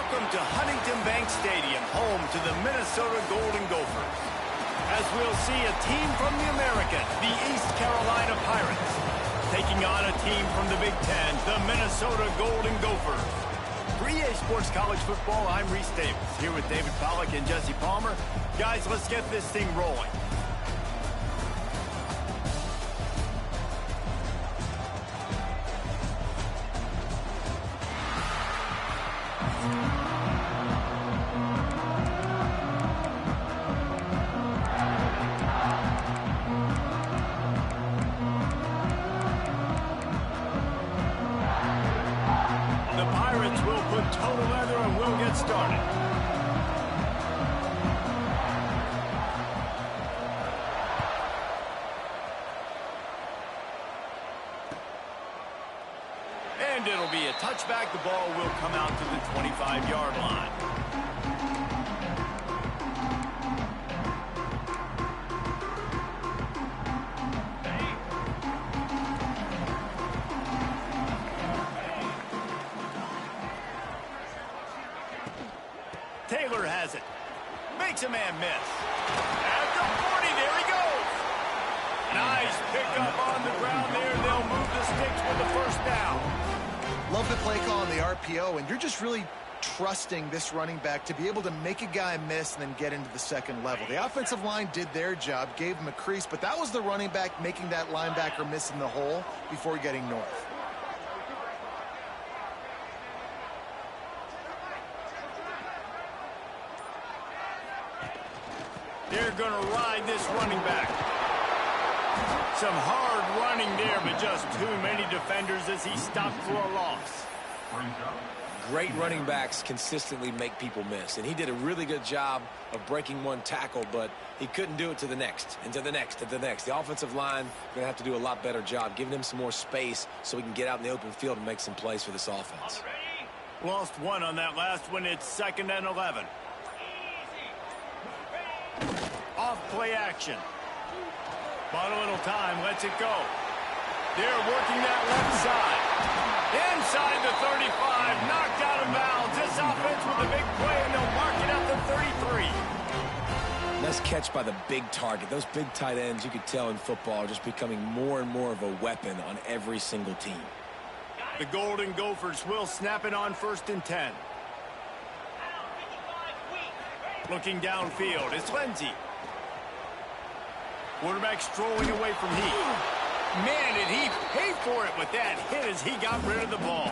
Welcome to Huntington Bank Stadium, home to the Minnesota Golden Gophers. As we'll see a team from the American, the East Carolina Pirates, taking on a team from the Big Ten, the Minnesota Golden Gophers. For EA Sports College Football, I'm Reese Davis, here with David Pollack and Jesse Palmer. Guys, let's get this thing rolling. The Pirates will put total leather and we'll get started. And it'll be a touchback. The ball will come out to the 25-yard line. Taylor has it. Makes a man miss. At the 40, there he goes. Nice pickup on the ground there. They'll move the sticks with the first down. Love the play call on the RPO, and you're just really trusting this running back to be able to make a guy miss and then get into the second level. The offensive line did their job, gave him a crease, but that was the running back making that linebacker miss in the hole before getting north. They're going to ride this running back. Some hard running there, but just too many defenders as he stopped for a loss. Great running backs consistently make people miss, and he did a really good job of breaking one tackle, but he couldn't do it to the next, and to the next, and to the next. The offensive line going to have to do a lot better job, giving him some more space so he can get out in the open field and make some plays for this offense. Lost one on that last one. It's 2nd and 11. Off play action. Bought a little time, lets it go. They're working that left side. Inside the 35, knocked out of bounds. This offense with a big play, and they'll mark it at the 33. Nice catch by the big target. Those big tight ends, you could tell in football, are just becoming more and more of a weapon on every single team. The Golden Gophers will snap it on 1st and 10. Looking downfield, it's Lindsey. Quarterback strolling away from Heath. Man, did he pay for it with that hit as he got rid of the ball.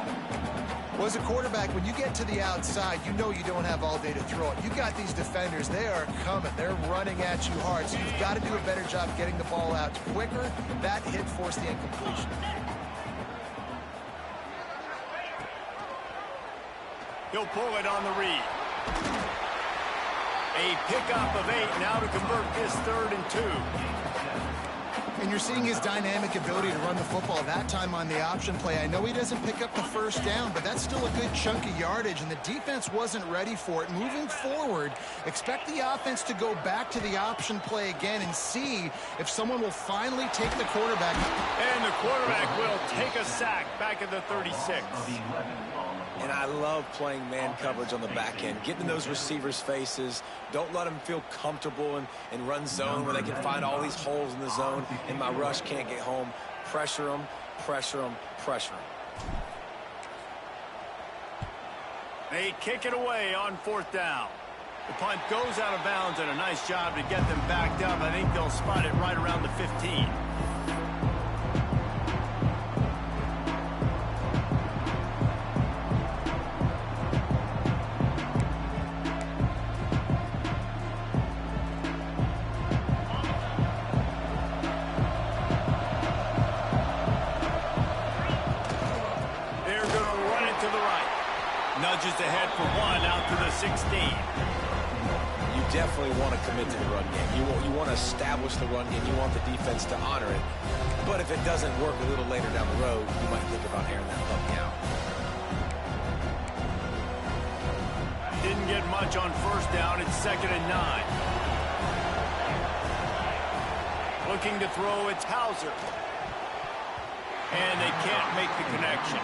Well, as a quarterback, when you get to the outside, you know you don't have all day to throw it. You got these defenders. They are coming. They're running at you hard, so you've got to do a better job getting the ball out quicker. That hit forced the incompletion. He'll pull it on the read. A pickup of 8 now to convert this 3rd and 2. And you're seeing his dynamic ability to run the football, that time on the option play. I know he doesn't pick up the first down, but that's still a good chunk of yardage, and the defense wasn't ready for it. Moving forward, expect the offense to go back to the option play again and see if someone will finally take the quarterback. And the quarterback will take a sack back at the 36. And I love playing man coverage on the back end, getting in those receivers' faces. Don't let them feel comfortable and run zone where they can find all these holes in the zone and my rush can't get home. Pressure them, pressure them, pressure them. They kick it away on 4th down. The punt goes out of bounds, and a nice job to get them backed up. I think they'll spot it right around the 15. Nudges ahead for 1 out to the 16. You definitely want to commit to the run game. You want to establish the run game. You want the defense to honor it. But if it doesn't work a little later down the road, you might think about airing that puppy out. Didn't get much on 1st down. It's 2nd and 9. Looking to throw, it's Hauser. And they can't make the connection.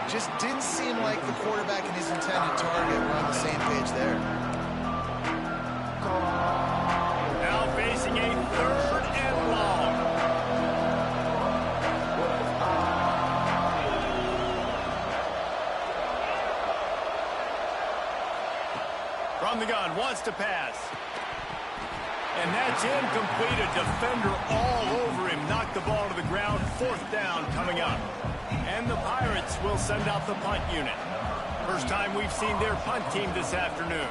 Just didn't seem like the quarterback and his intended target were on the same page there. Now facing a 3rd and long. From the gun, wants to pass. And that's incomplete. A defender all over him. Knocked the ball to the ground. 4th down coming up. And the Pirates will send out the punt unit. First time we've seen their punt team this afternoon.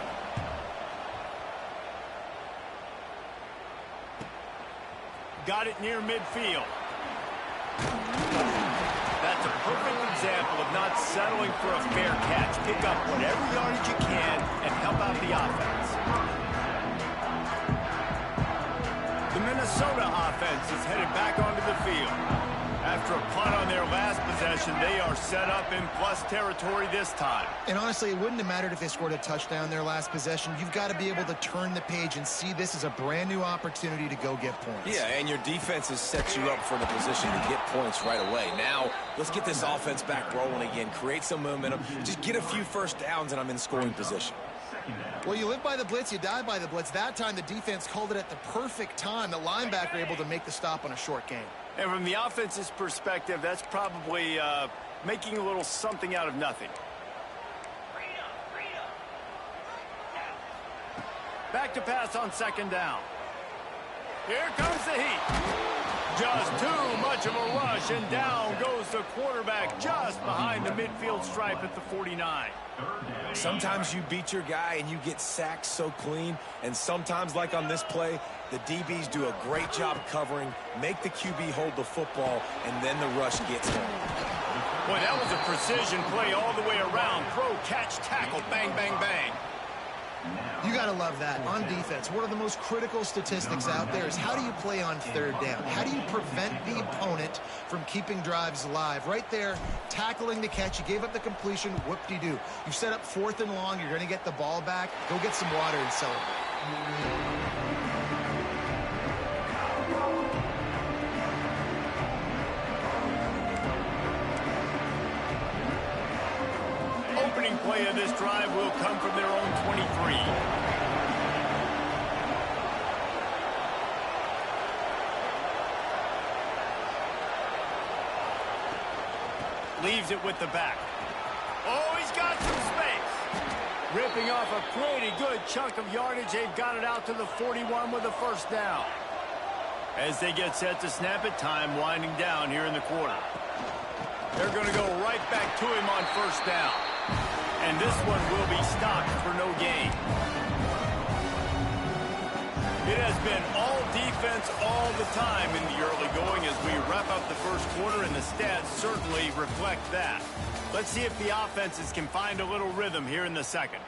Got it near midfield. That's a perfect example of not settling for a fair catch. Pick up whatever yardage you can and help out the offense. The Minnesota offense is headed back onto the field. After a punt on their last possession, they are set up in plus territory this time. And honestly, it wouldn't have mattered if they scored a touchdown their last possession. You've got to be able to turn the page and see this as a brand new opportunity to go get points. Yeah, and your defense has set you up for the position to get points right away. Now, let's get this offense back rolling again, create some momentum, just get a few first downs, and I'm in scoring position. Well, you live by the blitz, you die by the blitz. That time, the defense called it at the perfect time. The linebacker able to make the stop on a short gain. And from the offense's perspective, that's probably making a little something out of nothing. Back to pass on 2nd down. Here comes the heat. Just too much of a rush, and down goes the quarterback just behind the midfield stripe at the 49. Sometimes you beat your guy and you get sacked so clean, and sometimes, like on this play, the DBs do a great job covering, make the QB hold the football, and then the rush gets home. Boy, that was a precision play all the way around. Throw, catch, tackle, bang, bang, bang. You got to love that. On defense, one of the most critical statistics out there is how do you play on 3rd down? How do you prevent the opponent from keeping drives alive? Right there, tackling the catch. You gave up the completion. Whoop-de-doo. You set up 4th and long. You're going to get the ball back. Go get some water and celebrate. Opening play of this drive will come from their own 23. Leaves it with the back. Oh, he's got some space. Ripping off a pretty good chunk of yardage. They've got it out to the 41 with a 1st down. As they get set to snap it, time winding down here in the quarter. They're going to go right back to him on 1st down. And this one will be stopped for no gain. It has been all defense all the time in the early going as we wrap up the 1st quarter, and the stats certainly reflect that. Let's see if the offenses can find a little rhythm here in the 2nd.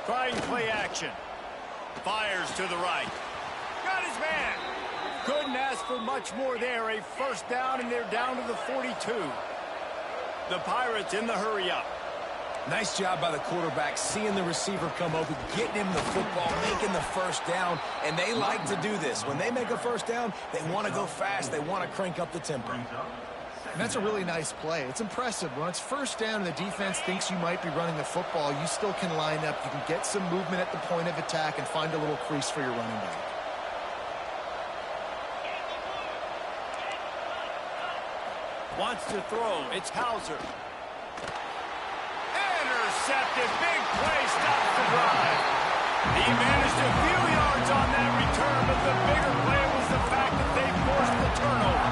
Trying play action. Fires to the right. Got his man. Couldn't ask for much more there. A 1st down, and they're down to the 42. The Pirates in the hurry-up. Nice job by the quarterback, seeing the receiver come open, getting him the football, making the 1st down, and they like to do this. When they make a 1st down, they want to go fast. They want to crank up the tempo. And that's a really nice play. It's impressive. When it's 1st down and the defense thinks you might be running the football, you still can line up. You can get some movement at the point of attack and find a little crease for your running back. Wants to throw. It's Hauser. Intercepted. Big play. Stops the drive. He managed a few yards on that return, but the bigger play was the fact that they forced the turnover.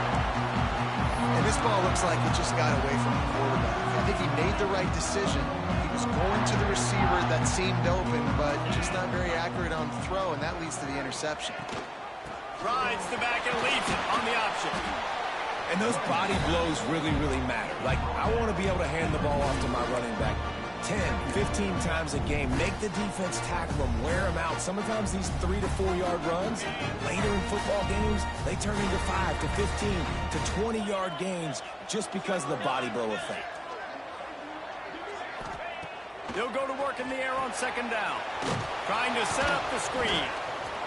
And this ball looks like it just got away from the quarterback. I think he made the right decision. He was going to the receiver that seemed open, but just not very accurate on the throw, and that leads to the interception. Rides the back and leaves it on the option. And those body blows really, really matter. Like, I want to be able to hand the ball off to my running back 10, 15 times a game. Make the defense tackle them, wear them out. Sometimes these 3 to 4 yard runs, later in football games, they turn into 5 to 15 to 20-yard gains just because of the body blow effect. He'll go to work in the air on second down. Trying to set up the screen.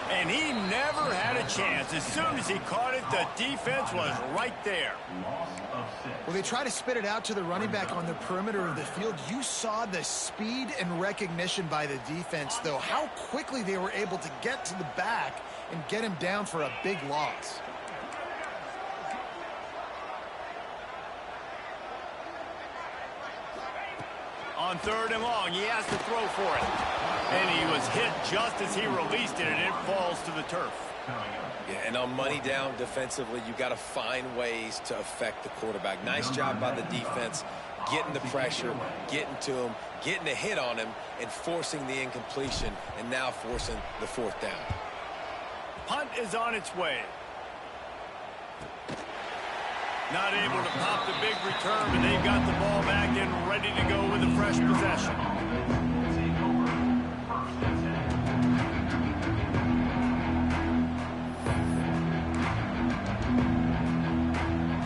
And he never had a chance. As soon as he caught it, the defense was right there. Well, they try to spit it out to the running back on the perimeter of the field. You saw the speed and recognition by the defense, though. How quickly they were able to get to the back and get him down for a big loss. On third and long, he has to throw for it. And he was hit just as he released it, and it falls to the turf. Yeah, and on money down defensively, you got to find ways to affect the quarterback. Nice job by the defense, getting the pressure, getting to him, getting a hit on him, and forcing the incompletion, and now forcing the fourth down. Punt is on its way. Not able to pop the big return, but they've got the ball back and ready to go with a fresh possession.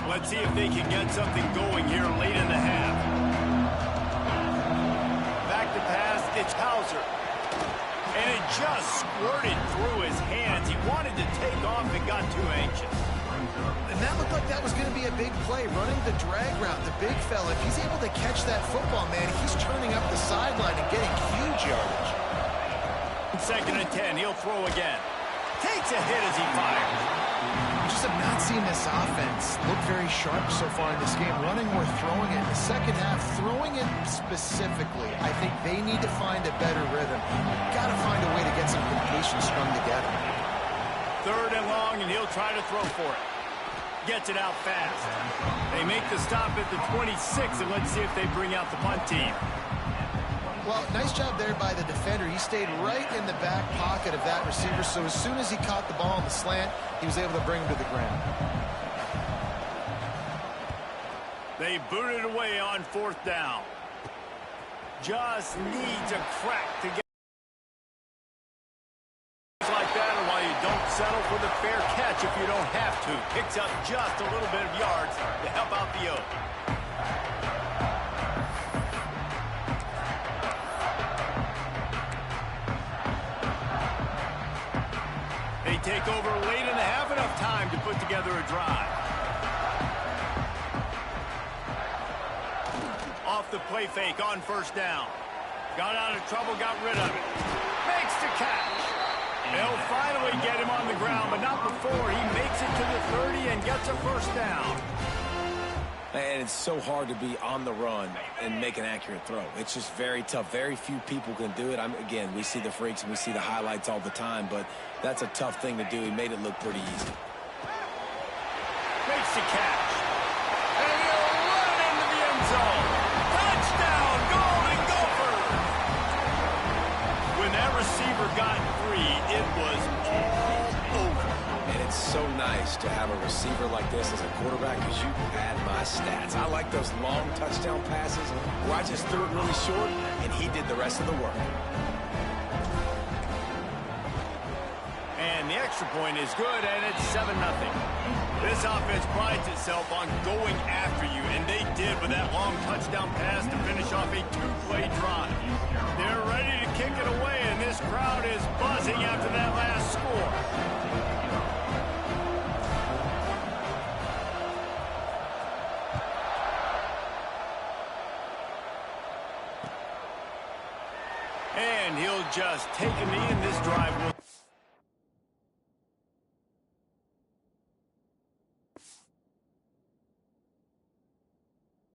Let's see if they can get something going here late in the half. Back to pass, it's Hauser. And it just squirted through his hands. He wanted to take off and got too anxious. And that looked like that was going to be a big play, running the drag route. The big fella, if he's able to catch that football, man, he's turning up the sideline and getting huge yardage. Second and 10, he'll throw again. Takes a hit as he fires. We just have not seen this offense look very sharp so far in this game. Running or throwing it. In the second half, throwing it specifically, I think they need to find a better rhythm. Got to find a way to get some completion strung together. Third and long, and he'll try to throw for it. Gets it out fast. They make the stop at the 26, and let's see if they bring out the punt team. Well, nice job there by the defender. He stayed right in the back pocket of that receiver, so as soon as he caught the ball on the slant, he was able to bring him to the ground. They boot it away on fourth down. Just needs a crack to get like that, or why you don't settle for the fair catch if you don't have to. Picks up just a little bit of yards to help out the Oak. They take over late in the half, enough time to put together a drive. Off the play fake on first down. Got out of trouble, got rid of it. Makes the catch. They'll finally get him on the ground, but not before he makes it to the 30 and gets a first down. And it's so hard to be on the run and make an accurate throw. It's just very tough. Very few people can do it. Again, we see the freaks and we see the highlights all the time, but that's a tough thing to do. He made it look pretty easy. Makes the catch. And he'll run it into the end zone. Touchdown, Golden Gophers! When that receiver got free, it was all over. And it's so nice to have a receiver like this as a quarterback because you add my stats. I like those long touchdown passes where I just threw it really short and he did the rest of the work. And the extra point is good, and it's 7-0. This offense prides itself on going after you, and they did with that long touchdown pass to finish off a two-play drive. They're ready to kick it away, and this crowd is buzzing after that last score. And he'll just take a knee, and this drive will